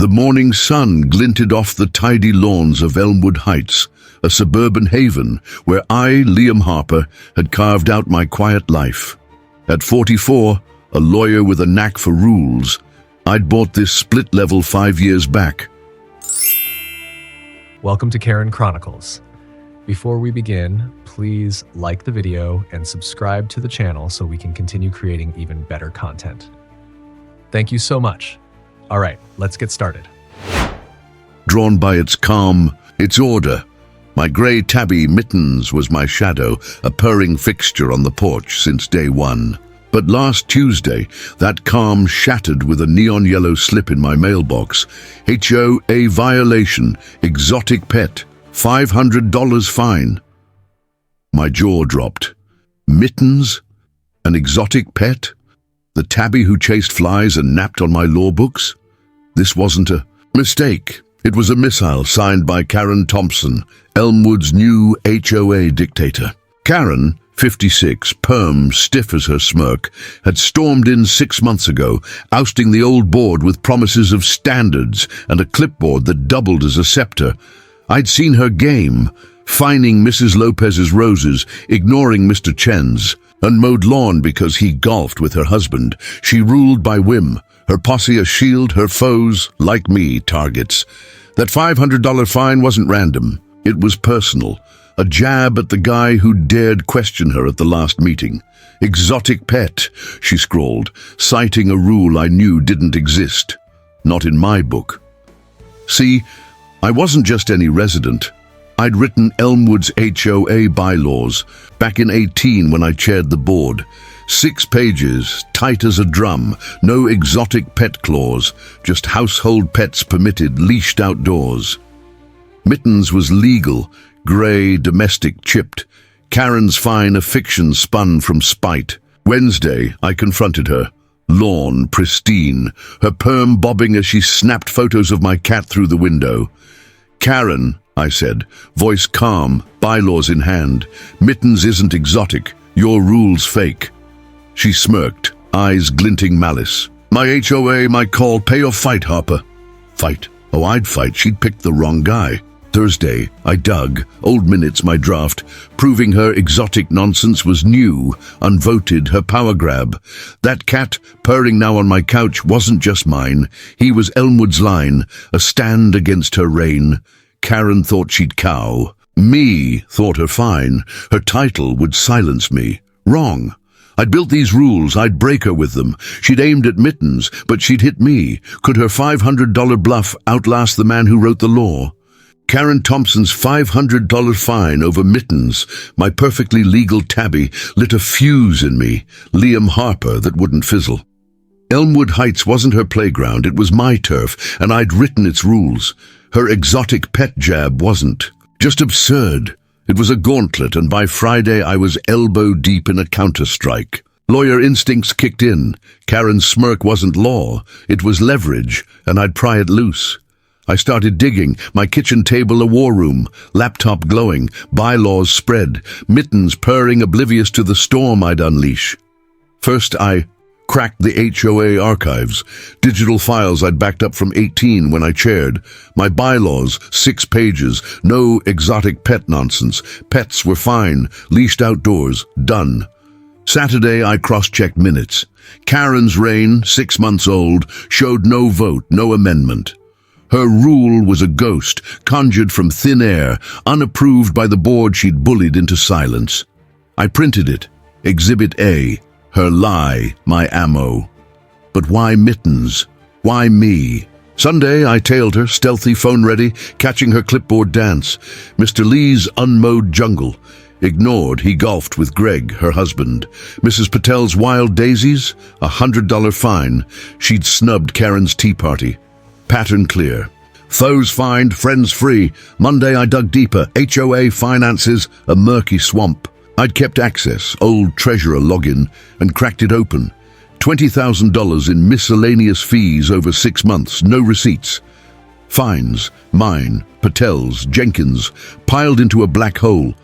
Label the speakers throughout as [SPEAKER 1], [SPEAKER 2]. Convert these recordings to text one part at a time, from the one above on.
[SPEAKER 1] The morning sun glinted off the tidy lawns of Elmwood Heights, a suburban haven where I, Liam Harper, had carved out my quiet life. At 44, a lawyer with a knack for rules, I'd bought this split level 5 years back.
[SPEAKER 2] Welcome to Karen Chronicles. Before we begin, please like the video and subscribe to the channel so we can continue creating even better content. Thank you so much. All right, let's get started.
[SPEAKER 1] Drawn by its calm, its order, my grey tabby Mittens was my shadow, a purring fixture on the porch since day one. But last Tuesday, that calm shattered with a neon yellow slip in my mailbox. HOA violation, exotic pet, $500 fine. My jaw dropped. Mittens? An exotic pet? The tabby who chased flies and napped on my law books? This wasn't a mistake. It was a missile signed by Karen Thompson, Elmwood's new HOA dictator. Karen, 56, perm, stiff as her smirk, had stormed in 6 months ago, ousting the old board with promises of standards and a clipboard that doubled as a scepter. I'd seen her game, fining Mrs. Lopez's roses, ignoring Mr. Chen's, and mowed lawn because he golfed with her husband. She ruled by whim, her posse a shield, her foes, like me, targets. That $500 fine wasn't random. It was personal. A jab at the guy who dared question her at the last meeting. Exotic pet, she scrawled, citing a rule I knew didn't exist. Not in my book. See, I wasn't just any resident. I'd written Elmwood's HOA Bylaws back in 18 when I chaired the board. 6 pages, tight as a drum, no exotic pet clause, just household pets permitted, leashed outdoors. Mittens was legal, grey, domestic, chipped. Karen's fine, a fiction spun from spite. Wednesday, I confronted her. Lawn, pristine, her perm bobbing as she snapped photos of my cat through the window. Karen, I said, voice calm, bylaws in hand. Mittens isn't exotic, your rule's fake. She smirked, eyes glinting malice. My HOA, my call, pay or fight, Harper. Fight? Oh, I'd fight, she'd picked the wrong guy. Thursday, I dug, old minutes my draft, proving her exotic nonsense was new, unvoted, her power grab. That cat, purring now on my couch, wasn't just mine. He was Elmwood's line, a stand against her reign. Karen thought she'd cow. Me thought her fine. Her title would silence me. Wrong. I'd built these rules, I'd break her with them. She'd aimed at Mittens, but she'd hit me. Could her $500 bluff outlast the man who wrote the law? Karen Thompson's $500 fine over Mittens, my perfectly legal tabby, lit a fuse in me, Liam Harper, that wouldn't fizzle. Elmwood Heights wasn't her playground, it was my turf, and I'd written its rules. Her exotic pet jab wasn't. Just absurd. It was a gauntlet, and by Friday I was elbow deep in a counter-strike. Lawyer instincts kicked in. Karen's smirk wasn't law, it was leverage, and I'd pry it loose. I started digging, my kitchen table a war room, laptop glowing, bylaws spread, Mittens purring oblivious to the storm I'd unleash. First I cracked the HOA archives, digital files I'd backed up from 18 when I chaired. My bylaws, 6 pages, no exotic pet nonsense. Pets were fine, leashed outdoors, done. Saturday I cross-checked minutes. Karen's reign, 6 months old, showed no vote, no amendment. Her rule was a ghost, conjured from thin air, unapproved by the board she'd bullied into silence. I printed it. Exhibit A. Her lie, my ammo. But why Mittens? Why me? Sunday, I tailed her, stealthy, phone ready, catching her clipboard dance. Mr. Lee's unmowed jungle. Ignored, he golfed with Greg, her husband. Mrs. Patel's wild daisies, $100 fine. She'd snubbed Karen's tea party. Pattern clear. Foes fined, friends free. Monday I dug deeper. HOA finances, a murky swamp. I'd kept access, old treasurer login, and cracked it open. $20,000 in miscellaneous fees over 6 months, no receipts. Fines, mine, Patel's, Jenkins, piled into a black hole.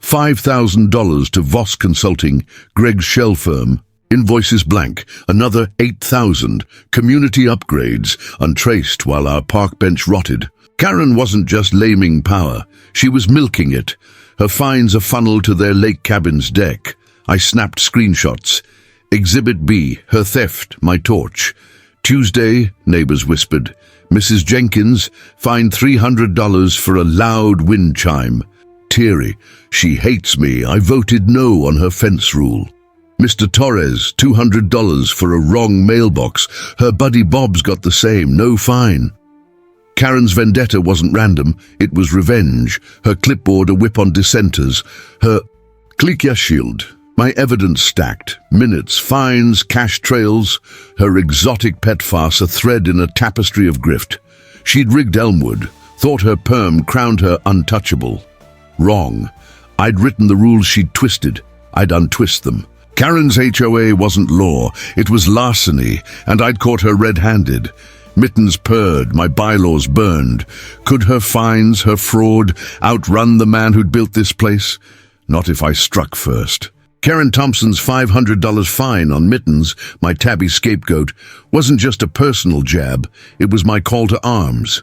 [SPEAKER 1] $5,000 to Voss Consulting, Greg's shell firm. Invoices blank, another 8,000. Community upgrades, untraced while our park bench rotted. Karen wasn't just laming power, she was milking it. Her fines a funnel to their lake cabin's deck. I snapped screenshots. Exhibit B, her theft, my torch. Tuesday, neighbors whispered. Mrs. Jenkins fined $300 for a loud wind chime. Teary, she hates me, I voted no on her fence rule. Mr. Torres, $200 for a wrong mailbox. Her buddy Bob's got the same, no fine. Karen's vendetta wasn't random, it was revenge. Her clipboard a whip on dissenters. Her clique shield, my evidence stacked. Minutes, fines, cash trails. Her exotic pet farce a thread in a tapestry of grift. She'd rigged Elmwood, thought her perm crowned her untouchable. Wrong. I'd written the rules she'd twisted. I'd untwist them. Karen's HOA wasn't law, it was larceny, and I'd caught her red-handed. Mittens purred, my bylaws burned. Could her fines, her fraud, outrun the man who'd built this place? Not if I struck first. Karen Thompson's $500 fine on Mittens, my tabby scapegoat, wasn't just a personal jab, it was my call to arms.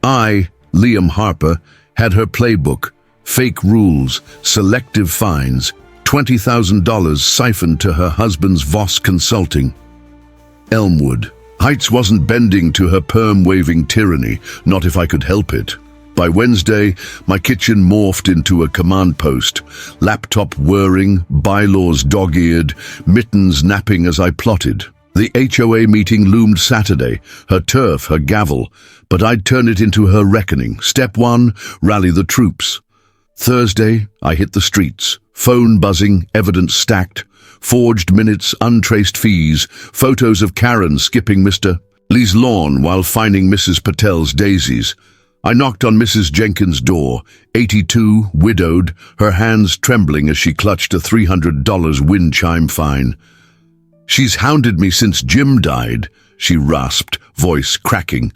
[SPEAKER 1] I, Liam Harper, had her playbook, fake rules, selective fines, $20,000 siphoned to her husband's Voss Consulting. Elmwood. Heights wasn't bending to her perm-waving tyranny, not if I could help it. By Wednesday, my kitchen morphed into a command post, laptop whirring, bylaws dog-eared, Mittens napping as I plotted. The HOA meeting loomed Saturday, her turf, her gavel, but I'd turn it into her reckoning. Step 1, rally the troops. Thursday, I hit the streets. Phone buzzing, evidence stacked, forged minutes, untraced fees, photos of Karen skipping Mr. Lee's lawn while finding Mrs. Patel's daisies. I knocked on Mrs. Jenkins' door, 82, widowed, her hands trembling as she clutched a $300 wind chime fine. She's hounded me since Jim died, she rasped, voice cracking.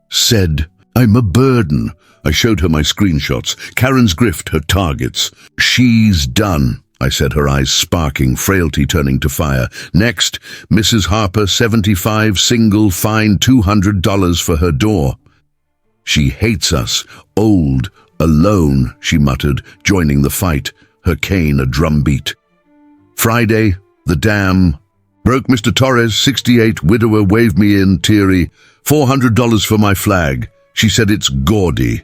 [SPEAKER 1] Said, I'm a burden. I showed her my screenshots, Karen's grift, her targets. She's done, I said, her eyes sparking, frailty turning to fire. Next, Mrs. Harper, 75, single, fine, $200 for her door. She hates us, old, alone, she muttered, joining the fight, her cane a drumbeat. Friday, the dam. Broke Mr. Torres, 68, widower, waved me in, teary. $400 for my flag. She said it's gaudy.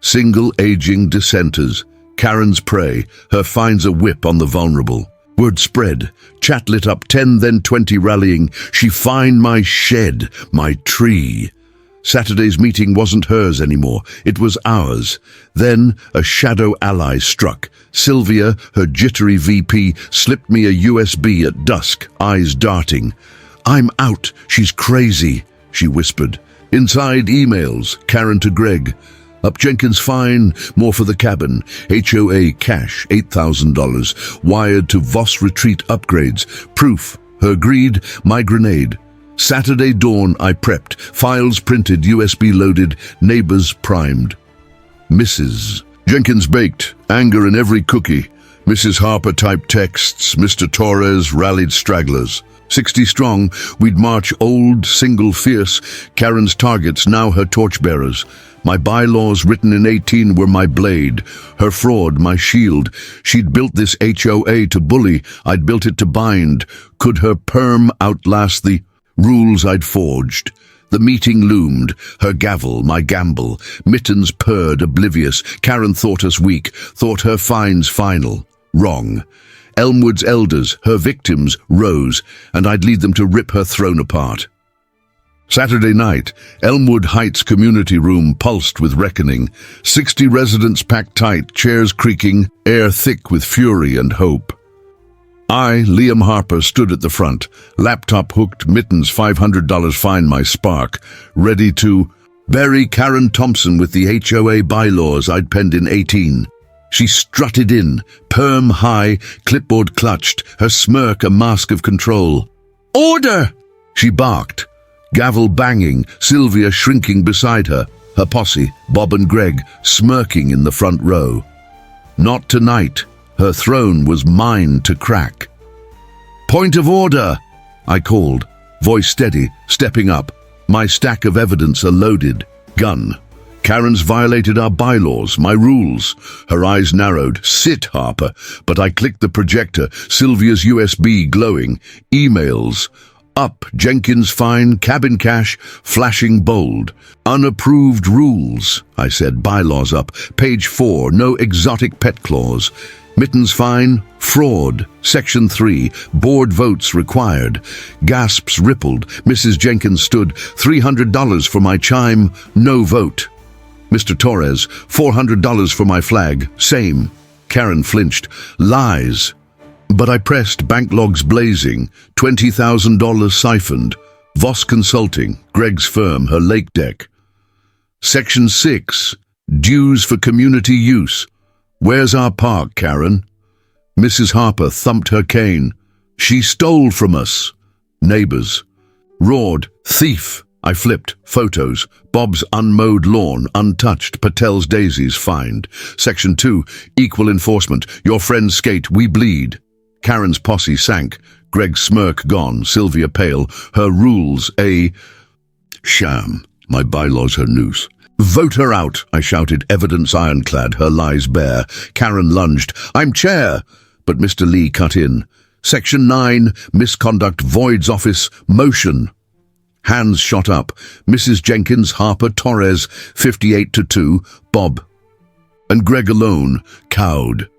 [SPEAKER 1] Single aging dissenters. Karen's prey, her fines a whip on the vulnerable. Word spread, chat lit up 10 then 20 rallying. She fined my shed, my tree. Saturday's meeting wasn't hers anymore, it was ours. Then a shadow ally struck. Sylvia, her jittery VP, slipped me a USB at dusk, eyes darting. I'm out, she's crazy, she whispered. Inside emails, Karen to Greg. Up Jenkins' fine, more for the cabin. HOA cash, $8,000. Wired to Voss Retreat upgrades. Proof, her greed, my grenade. Saturday dawn, I prepped. Files printed, USB loaded, neighbors primed. Mrs. Jenkins baked, anger in every cookie. Mrs. Harper typed texts. Mr. Torres rallied stragglers. 60 strong, we'd march old, single, fierce. Karen's targets, now her torchbearers. My bylaws written in 18 were my blade, her fraud, my shield. She'd built this HOA to bully, I'd built it to bind. Could her perm outlast the rules I'd forged? The meeting loomed, her gavel, my gamble. Mittens purred, oblivious. Karen thought us weak, thought her fines final. Wrong. Elmwood's elders, her victims, rose, and I'd lead them to rip her throne apart. Saturday night, Elmwood Heights community room pulsed with reckoning. 60 residents packed tight, chairs creaking, air thick with fury and hope. I, Liam Harper, stood at the front, laptop hooked, Mittens $500 fine my spark, ready to bury Karen Thompson with the HOA bylaws I'd penned in 18. She strutted in, perm high, clipboard clutched, her smirk a mask of control. Order! She barked. Gavel banging, Sylvia shrinking beside her, her posse, Bob and Greg, smirking in the front row. Not tonight. Her throne was mine to crack. Point of order, I called, voice steady, stepping up. My stack of evidence a loaded gun. Karen's violated our bylaws, my rules. Her eyes narrowed. Sit, Harper. But I clicked the projector, Sylvia's USB glowing. Emails. Up, Jenkins fine, cabin cash, flashing bold. Unapproved rules, I said, bylaws up. Page 4, no exotic pet clause. Mittens fine, fraud. Section 3, board votes required. Gasps rippled. Mrs. Jenkins stood. $300 for my chime, no vote. Mr. Torres, $400 for my flag, same. Karen flinched. Lies. But I pressed, bank logs blazing, $20,000 siphoned. Voss Consulting, Greg's firm, her lake deck. Section 6, dues for community use. Where's our park, Karen? Mrs. Harper thumped her cane. She stole from us. Neighbors. Roared, thief. I flipped, photos. Bob's unmowed lawn, untouched. Patel's daisies, fined. Section 2, equal enforcement. Your friends skate, we bleed. Karen's posse sank. Greg's smirk gone, Sylvia pale. Her rules a sham. My bylaws her noose. Vote her out, I shouted, evidence ironclad, her lies bare. Karen lunged. I'm chair. But Mr. Lee cut in. Section 9, misconduct voids office, motion. Hands shot up. Mrs. Jenkins, Harper, Torres, 58-2, Bob. And Greg alone, cowed.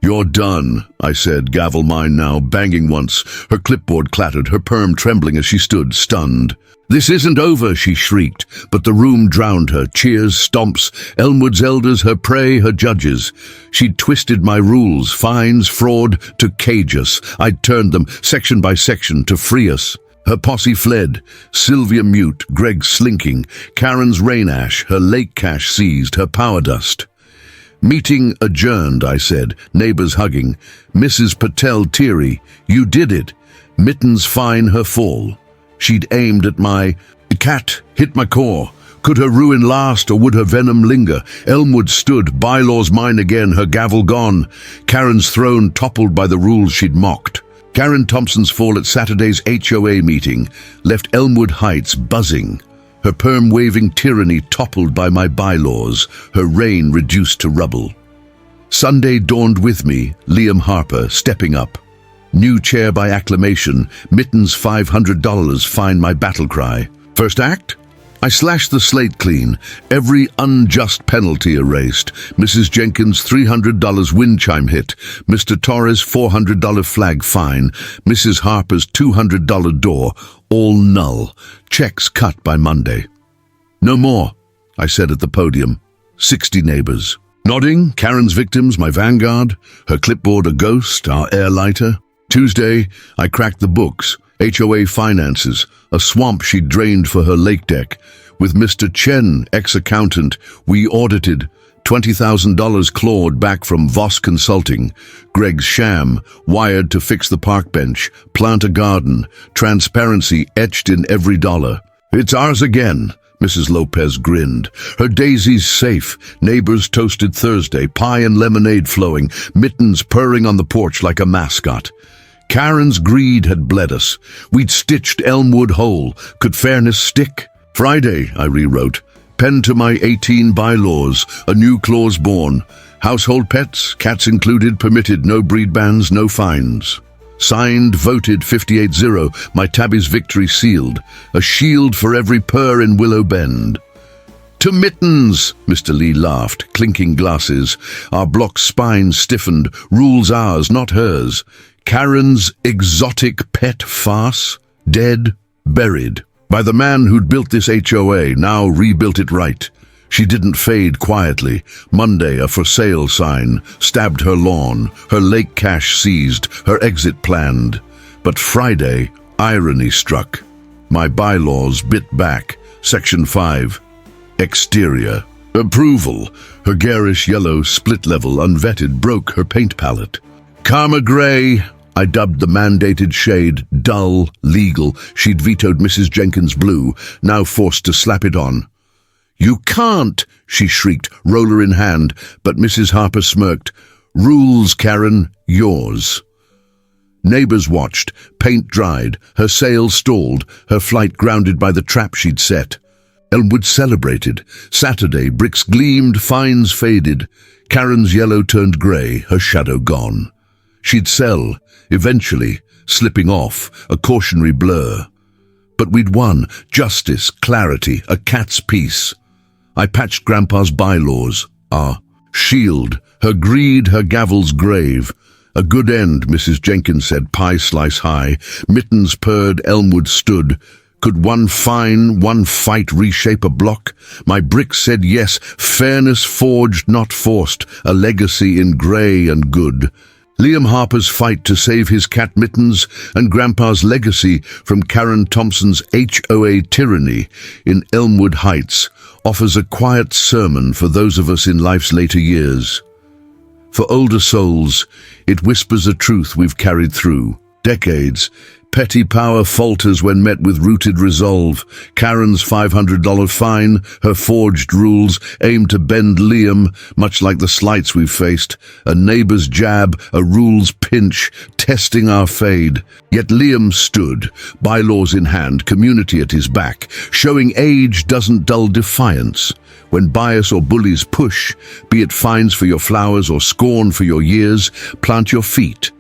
[SPEAKER 1] You're done, I said, gavel mine now, banging once. Her clipboard clattered, her perm trembling as she stood, stunned. This isn't over, she shrieked, but the room drowned her. Cheers, stomps, Elmwood's elders, her prey, her judges. She'd twisted my rules, fines, fraud, to cage us. I'd turned them, section by section, to free us. Her posse fled, Sylvia mute, Greg slinking, Karen's rain ash, her lake cash seized, her power dust. Meeting adjourned, I said, neighbors hugging. Mrs. Patel teary. You did it. Mittens fine her fall. She'd aimed at my cat, hit my core. Could her ruin last or would her venom linger? Elmwood stood, bylaws mine again, her gavel gone. Karen's throne toppled by the rules she'd mocked. Karen Thompson's fall at Saturday's HOA meeting left Elmwood Heights buzzing. Her perm-waving tyranny toppled by my bylaws, her reign reduced to rubble. Sunday dawned with me, Liam Harper, stepping up. New chair by acclamation, Mittens $500, find my battle cry. First act? I slashed the slate clean, every unjust penalty erased. Mrs. Jenkins' $300 wind chime hit, Mr. Torres' $400 flag fine, Mrs. Harper's $200 door, all null, checks cut by Monday. No more, I said at the podium. 60 neighbors. Nodding, Karen's victims, my vanguard, her clipboard a ghost, our air lighter. Tuesday, I cracked the books. HOA finances, a swamp she drained for her lake deck. With Mr. Chen, ex-accountant, we audited. $20,000 clawed back from Voss Consulting. Greg's sham, wired to fix the park bench, plant a garden, transparency etched in every dollar. It's ours again, Mrs. Lopez grinned. Her daisies safe, neighbors toasted Thursday, pie and lemonade flowing, Mittens purring on the porch like a mascot. Karen's greed had bled us. We'd stitched Elmwood whole. Could fairness stick? Friday, I rewrote. Pen to my 18 bylaws, a new clause born. Household pets, cats included, permitted, no breed bans, no fines. Signed, voted, 58-0, my tabby's victory sealed. A shield for every purr in Willow Bend. To Mittens, Mr. Lee laughed, clinking glasses. Our block's spine stiffened, rules ours, not hers. Karen's exotic pet farce, dead, buried. By the man who'd built this HOA, now rebuilt it right. She didn't fade quietly. Monday, a for sale sign, stabbed her lawn, her lake cash seized, her exit planned. But Friday, irony struck. My bylaws bit back. Section 5. Exterior. Approval. Her garish yellow, split-level, unvetted, broke her paint palette. Karma Gray, I dubbed the mandated shade, dull, legal. She'd vetoed Mrs. Jenkins' blue, now forced to slap it on. You can't, she shrieked, roller in hand, but Mrs. Harper smirked. Rules, Karen, yours. Neighbors watched, paint dried, her sails stalled, her flight grounded by the trap she'd set. Elmwood celebrated. Saturday, bricks gleamed, fines faded. Karen's yellow turned grey, her shadow gone. She'd sell, eventually, slipping off, a cautionary blur. But we'd won, justice, clarity, a cat's peace. I patched Grandpa's bylaws, our shield, her greed, her gavel's grave. A good end, Mrs. Jenkins said, pie slice high. Mittens purred, Elmwood stood. Could one fine, one fight reshape a block? My bricks said yes, fairness forged, not forced, a legacy in grey and good. Liam Harper's fight to save his cat Mittens and Grandpa's legacy from Karen Thompson's HOA tyranny in Elmwood Heights offers a quiet sermon for those of us in life's later years. For older souls, it whispers a truth we've carried through decades. Petty power falters when met with rooted resolve. Karen's $500 fine, her forged rules, aim to bend Liam, much like the slights we've faced. A neighbor's jab, a rule's pinch, testing our fade. Yet Liam stood, bylaws in hand, community at his back, showing age doesn't dull defiance. When bias or bullies push, be it fines for your flowers or scorn for your years, plant your feet.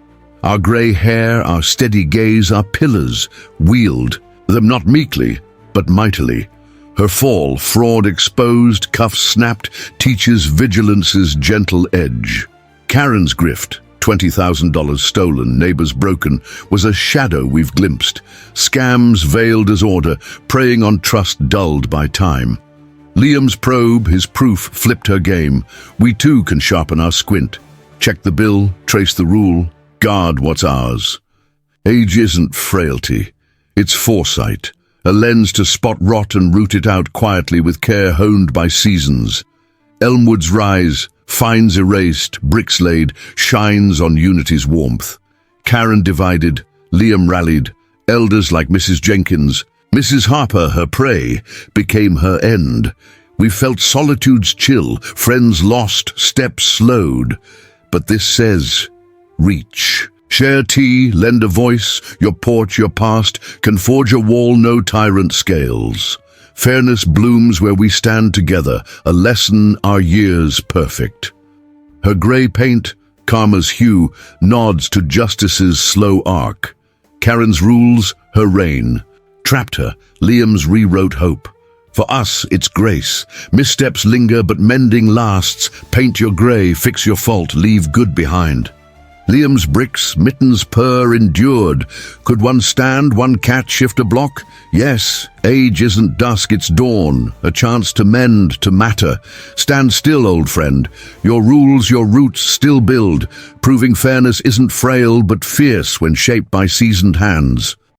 [SPEAKER 1] Our grey hair, our steady gaze, our pillars, wield them not meekly, but mightily. Her fall, fraud exposed, cuffs snapped, teaches vigilance's gentle edge. Karen's grift, $20,000 stolen, neighbors broken, was a shadow we've glimpsed. Scams veiled as order, preying on trust dulled by time. Liam's probe, his proof, flipped her game. We too can sharpen our squint. Check the bill, trace the rule, guard what's ours. Age isn't frailty, it's foresight, a lens to spot rot and root it out quietly with care honed by seasons. Elmwood's rise, fines erased, bricks laid, shines on unity's warmth. Karen divided, Liam rallied, elders like Mrs. Jenkins, Mrs. Harper, her prey, became her end. We felt solitude's chill, friends lost, steps slowed. But this says, reach. Share tea, lend a voice, your porch, your past, can forge a wall no tyrant scales. Fairness blooms where we stand together, a lesson our years perfect. Her grey paint, karma's hue, nods to justice's slow arc. Karen's rules, her reign. Trapped her, Liam's rewrote hope. For us, it's grace. Missteps linger, but mending lasts. Paint your grey, fix your fault, leave good behind. Liam's bricks, Mittens' purr endured. Could one stand, one cat shift a block? Yes, age isn't dusk, it's dawn. A chance to mend, to matter. Stand still, old friend. Your rules, your roots still build. Proving fairness isn't frail, but fierce when shaped by seasoned hands.